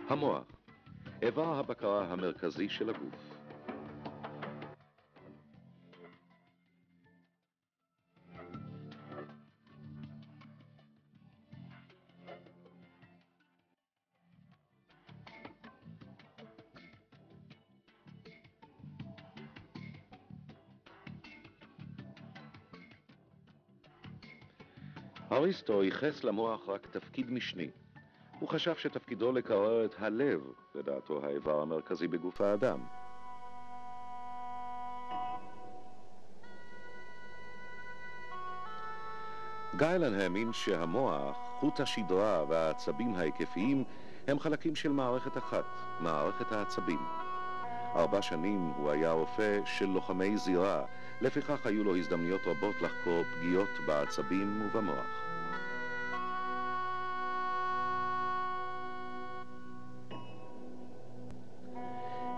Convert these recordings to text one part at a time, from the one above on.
המוח, איבר הבקרה המרכזי של הגוף. אריסטו ייחס למוח רק תפקיד משני. הוא חשב שתפקידו לקרר את הלב, לדעתו האיבר המרכזי בגוף האדם. גיילן האמין שהמוח, חוט השדרה והעצבים ההיקפיים הם חלקים של מערכת אחת, מערכת העצבים. 4 שנים הוא היה רופא של לוחמי זירה, לפיכך היו לו הזדמנויות רבות לחקור פגיעות בעצבים ובמוח.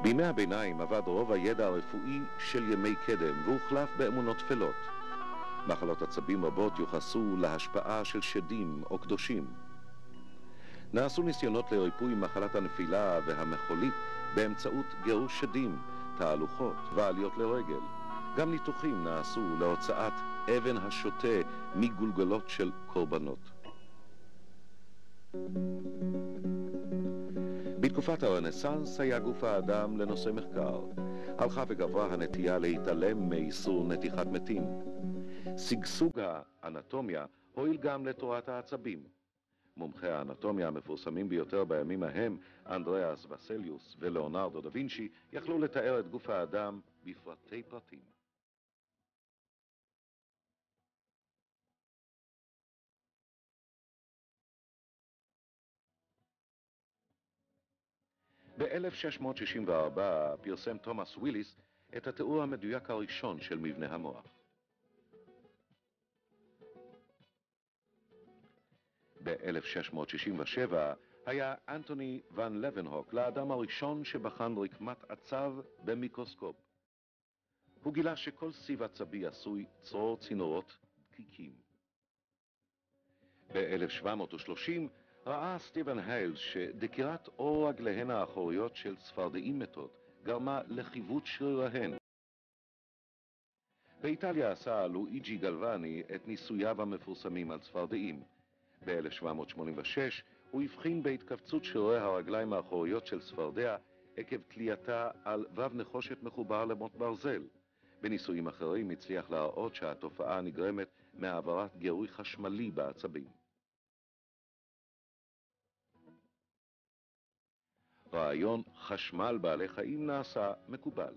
בימי הביניים עבד רוב הידע הרפואי של ימי קדם והוחלף באמונות תפלות. מחלות עצבים רבות יוחסו להשפעה של שדים או קדושים. נעשו ניסיונות לריפוי מחלת הנפילה והמחולית באמצעות גירוש שדים, תהלוכות ועליות לרגל. גם ניתוחים נעשו להוצאת אבן השוטה מגולגלות של קורבנות. בתקופת הרנסנס היה גוף האדם לנושא מחקר. הלכה וגברה הנטייה להתעלם מאיסור נתיחת מתים. שגשוג האנטומיה הועיל גם לתורת העצבים. מומחי האנטומיה המפורסמים ביותר בימים ההם, אנדריאס וסליוס ולאונרדו דה וינצ'י, יכלו לתאר את גוף האדם בפרטי פרטים. ב-1664 פרסם תומאס וויליס את התיאור המדויק הראשון של מבנה המוח. ב-1667 היה אנטוני ון לבנהוק לאדם הראשון שבחן רקמת עצב במיקרוסקופ. הוא גילה שכל סיב עצבי עשוי צרור צינורות דקיקים. ב-1730 ראה סטיבן היילס שדקירת עור רגליהן האחוריות של צפרדעים מתות גרמה לחיווט שריריהן. באיטליה עשה לואיג'י גלווני את ניסוייו המפורסמים על צפרדעים. ב-1786 הוא הבחין בהתכווצות שרירי הרגליים האחוריות של צפרדע עקב תלייתה על וו נחושת מחובר למוט ברזל. בניסויים אחרים הצליח להראות שהתופעה נגרמת מהעברת גירוי חשמלי בעצבים. רעיון חשמל בעלי חיים נעשה מקובל.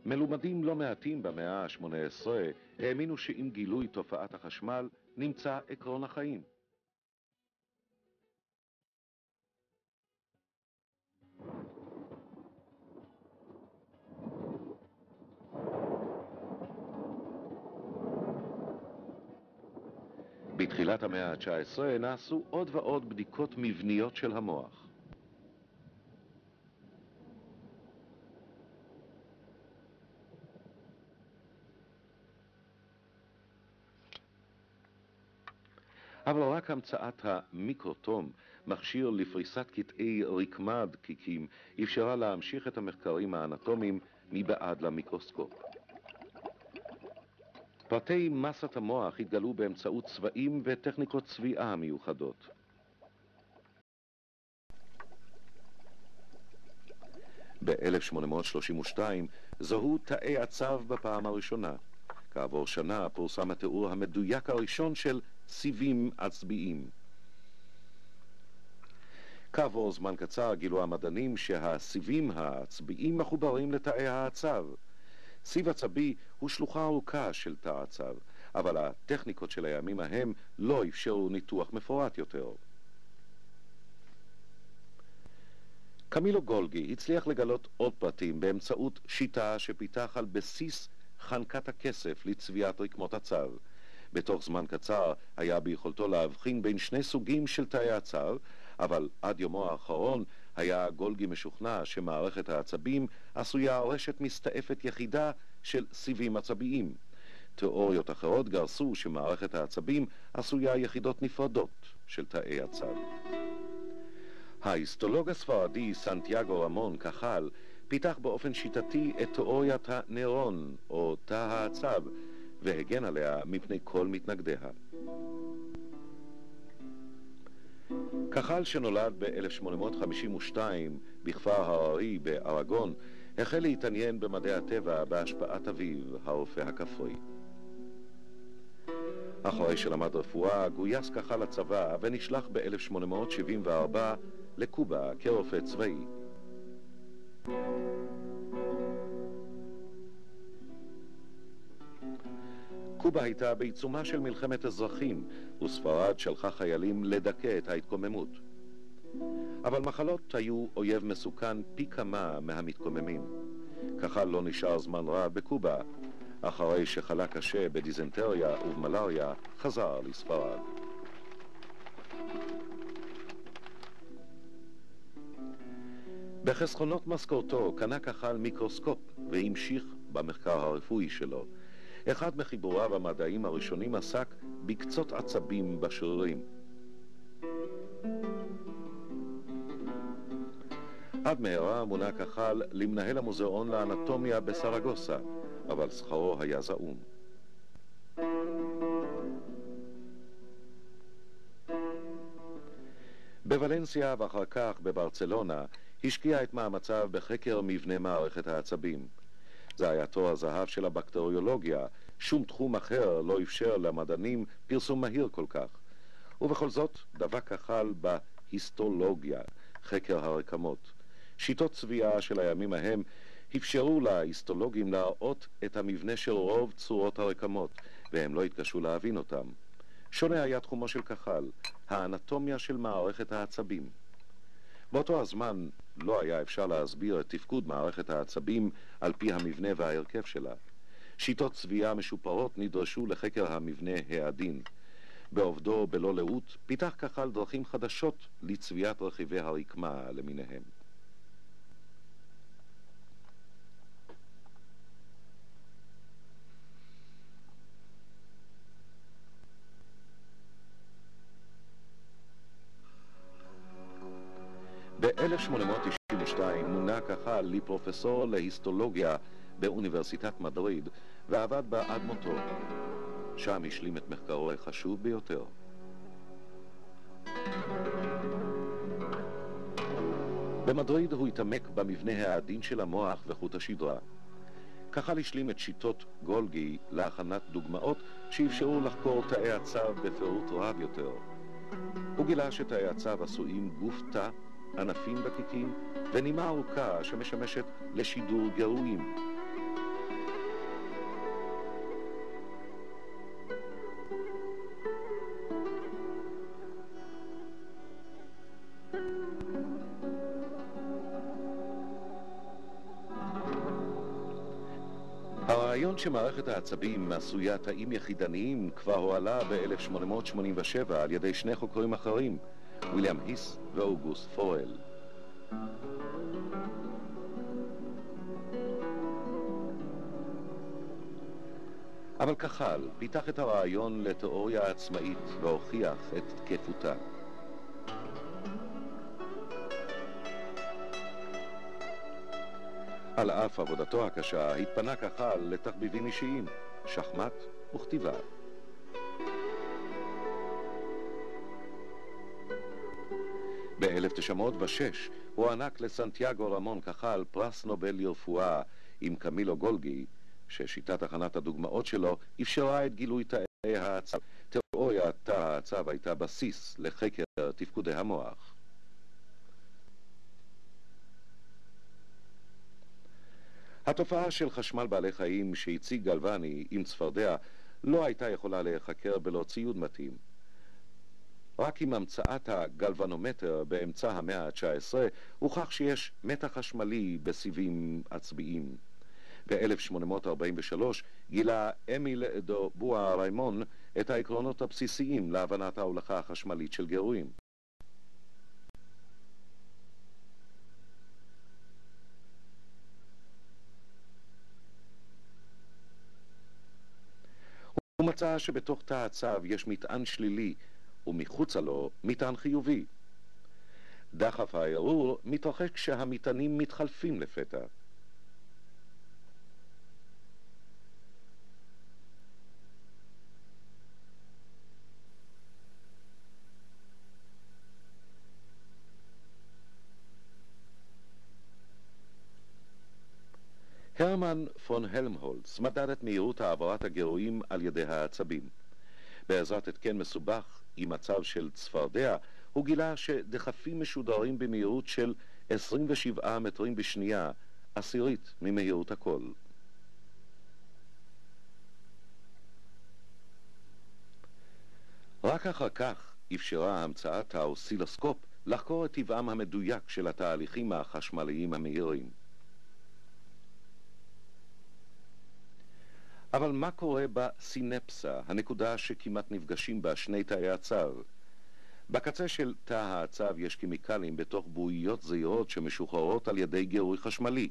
מלומדים לא מעטים במאה ה-18 האמינו שעם גילוי תופעת החשמל נמצא עקרון החיים. בתחילת המאה ה-19 נעשו עוד ועוד בדיקות מבניות של המוח. אבל רק המצאת המיקרוטום, מכשיר לפריסת קטעי רקמה דקיקים, אפשרה להמשיך את המחקרים האנטומיים מבעד למיקרוסקופ. פרטי מסת המוח התגלו באמצעות צבעים וטכניקות צביעה מיוחדות. ב-1832 זוהו תאי עצב בפעם הראשונה. כעבור שנה פורסם התיאור המדויק הראשון של סיבים עצביים. כעבור זמן קצר גילו המדענים שהסיבים העצביים מחוברים לתאי העצב. סיב עצבי הוא שלוחה ארוכה של תא עצב, אבל הטכניקות של הימים ההם לא אפשרו ניתוח מפורט יותר. קמילו גולגי הצליח לגלות עוד פרטים באמצעות שיטה שפיתח על בסיס חנקת הכסף לצביעת רקמות עצב. בתוך זמן קצר היה ביכולתו להבחין בין 2 סוגים של תאי עצב, אבל עד יומו האחרון היה גולגי משוכנע שמערכת העצבים עשויה רשת מסתעפת יחידה של סיבים עצביים. תיאוריות אחרות גרסו שמערכת העצבים עשויה יחידות נפרדות של תאי עצב. ההיסטולוג הספרדי סנטיאגו רמון קחל פיתח באופן שיטתי את תיאוריית הנוירון או תא העצב והגן עליה מפני כל מתנגדיה. קחל, שנולד ב-1852 בכפר הררי בארגון, החל להתעניין במדעי הטבע בהשפעת אביו, הרופא הכפרי. אחרי שלמד רפואה, גויס קחל לצבא ונשלח ב-1874 לקובה כרופא צבאי. קובה הייתה בעיצומה של מלחמת אזרחים, וספרד שלחה חיילים לדכא את ההתקוממות. אבל מחלות היו אויב מסוכן פי כמה מהמתקוממים. קחל לא נשאר זמן רב בקובה. אחרי שחלה קשה בדיזנטריה ובמלריה, חזר לספרד. בחסכונות משכורתו קנה קחל מיקרוסקופ והמשיך במחקר הרפואי שלו. אחד מחיבוריו המדעיים הראשונים עסק בקצות עצבים בשרירים. עד מהרה מונה קחל למנהל המוזיאון לאנטומיה בסרגוסה, אבל שכרו היה זעום. בוולנסיה ואחר כך בברצלונה השקיע את מאמציו בחקר מבנה מערכת העצבים. זה היה תור הזהב של הבקטריולוגיה, שום תחום אחר לא אפשר למדענים פרסום מהיר כל כך. ובכל זאת דבק קחל בהיסטולוגיה, חקר הרקמות. שיטות צביעה של הימים ההם אפשרו להיסטולוגים להראות את המבנה של רוב צורות הרקמות, והם לא התקשו להבין אותם. שונה היה תחומו של קחל, האנטומיה של מערכת העצבים. באותו הזמן לא היה אפשר להסביר את תפקוד מערכת העצבים על פי המבנה וההרכב שלה. שיטות צביעה משופרות נדרשו לחקר המבנה העדין. בעובדו בלא לאות פיתח קחל דרכים חדשות לצביעת רכיבי הרקמה למיניהם. ב-1892 מונה קחל לפרופסור להיסטולוגיה באוניברסיטת מדריד ועבד בה עד מותו. שם השלים את מחקרו החשוב ביותר. במדריד הוא התעמק במבנה העדין של המוח וחוט השדרה. קחל השלים את שיטות גולגי להכנת דוגמאות שאפשרו לחקור תאי עצב בפירוט רב יותר. הוא גילה שתאי עצב עשויים גוף תא, ענפים דקיקים ונימה ארוכה שמשמשת לשידור גירויים. הרעיון שמערכת העצבים עשויה תאים יחידניים כבר הועלה ב-1887 על ידי שני חוקרים אחרים, ויליאם היס ואוגוסט פורל. אבל קחל פיתח את הרעיון לתיאוריה עצמאית והוכיח את תקפותה. על אף עבודתו הקשה התפנה קחל לתחביבים אישיים, שחמט וכתיבה. ב-1906 הוא הענק לסנטיאגו רמון קחל פרס נובל לרפואה עם קמילו גולגי, ששיטת הכנת הדוגמאות שלו אפשרה את גילוי תאי העצב. תיאוריית תא העצב הייתה בסיס לחקר תפקודי המוח. התופעה של חשמל בעלי חיים שהציג גלווני עם צפרדע לא הייתה יכולה להיחקר בלא ציוד מתאים. רק עם המצאת הגלבנומטר באמצע המאה ה-19 הוכח שיש מתח חשמלי בסיבים עצביים. ב-1843 גילה אמיל דו בואה ריימון את העקרונות הבסיסיים להבנת ההולכה החשמלית של גירויים. הוא מצא שבתוך תא הצב יש מטען שלילי, ומחוצה לו מטען חיובי. דחף הערעור מתרחש כשהמטענים מתחלפים לפתע. הרמן פון הלמהולץ מדד את מהירות העברת הגירויים על ידי העצבים. בעזרת התקן מסובך עם מצב של צפרדע, הוא גילה שדחפים משודרים במהירות של 27 מטרים בשנייה, עשירית ממהירות הקול. רק אחר כך אפשרה המצאת האוסילוסקופ לחקור את טבעם המדויק של התהליכים החשמליים המהירים. אבל מה קורה בסינפסה, הנקודה שכמעט נפגשים בה שני תאי הצב? בקצה של תא הצב יש כימיקלים בתוך בועיות זעירות שמשוחררות על ידי גירוי חשמלי.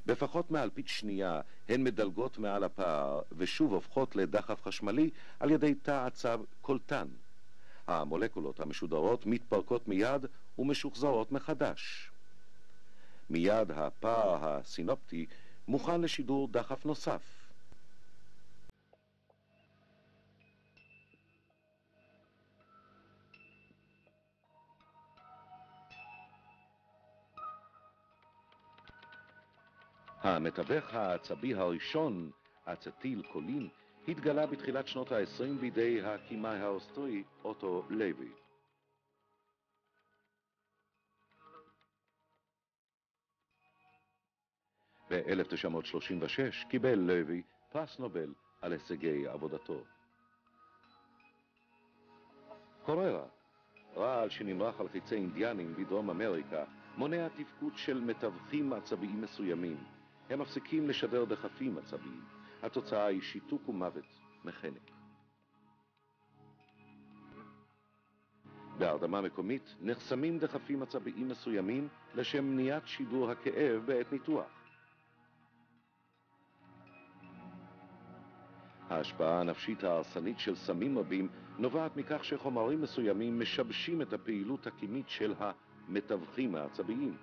בפחות מאלפית שנייה הן מדלגות מעל הפער ושוב הופכות לדחף חשמלי על ידי תא הצב קולטן. המולקולות המשודרות מתפרקות מיד ומשוחזרות מחדש. מיד הפער הסינופטי מוכן לשידור דחף נוסף. המתווך העצבי הראשון, אצטיל קולין, התגלה בתחילת שנות ה-20 בידי הכימאי האוסטרי אוטו לוי. ב-1936 קיבל לוי פרס נובל על הישגי עבודתו. קוררה, רעל שנמרח על חיצי אינדיאנים בדרום אמריקה, מונע תפקוד של מתווכים עצביים מסוימים. הם מפסיקים לשדר דחפים עצביים. התוצאה היא שיתוק ומוות מחנק. בהרדמה מקומית נחסמים דחפים עצביים מסוימים לשם מניעת שידור הכאב בעת ניתוח. ההשפעה הנפשית ההרסנית של סמים רבים נובעת מכך שחומרים מסוימים משבשים את הפעילות הכימית של המתווכים העצביים.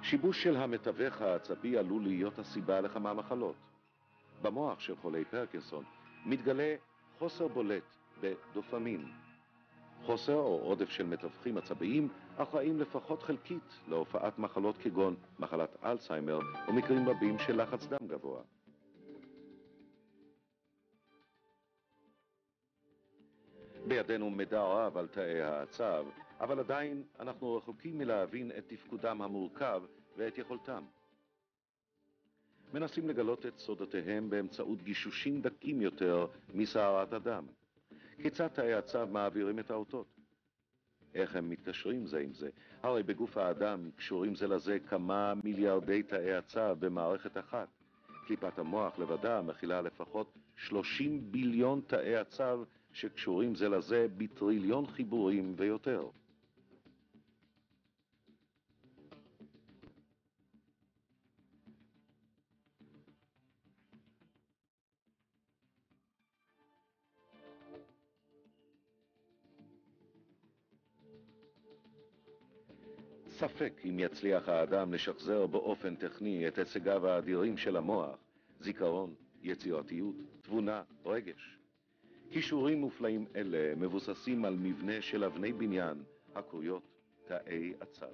שיבוש של המתווך העצבי עלול להיות הסיבה לכמה מחלות. במוח של חולי פרקינסון מתגלה חוסר בולט בדופמין. חוסר או עודף של מתווכים עצביים אחראים לפחות חלקית להופעת מחלות כגון מחלת אלצהיימר ומקרים רבים של לחץ דם גבוה. בידינו מידע רב על תאי העצב, אבל עדיין אנחנו רחוקים מלהבין את תפקודם המורכב ואת יכולתם. מנסים לגלות את סודותיהם באמצעות גישושים דקים יותר מסערת הדם. כיצד תאי הצב מעבירים את האותות? איך הם מתקשרים זה עם זה? הרי בגוף האדם קשורים זה לזה כמה מיליארדי תאי הצב במערכת אחת. קליפת המוח לבדה מכילה לפחות 30 ביליון תאי הצב שקשורים זה לזה בטריליון חיבורים ויותר. ספק אם יצליח האדם לשחזר באופן טכני את הישגיו האדירים של המוח, זיכרון, יצירתיות, תבונה, רגש. כישורים מופלאים אלה מבוססים על מבנה של אבני בניין הקרויות תאי עצב.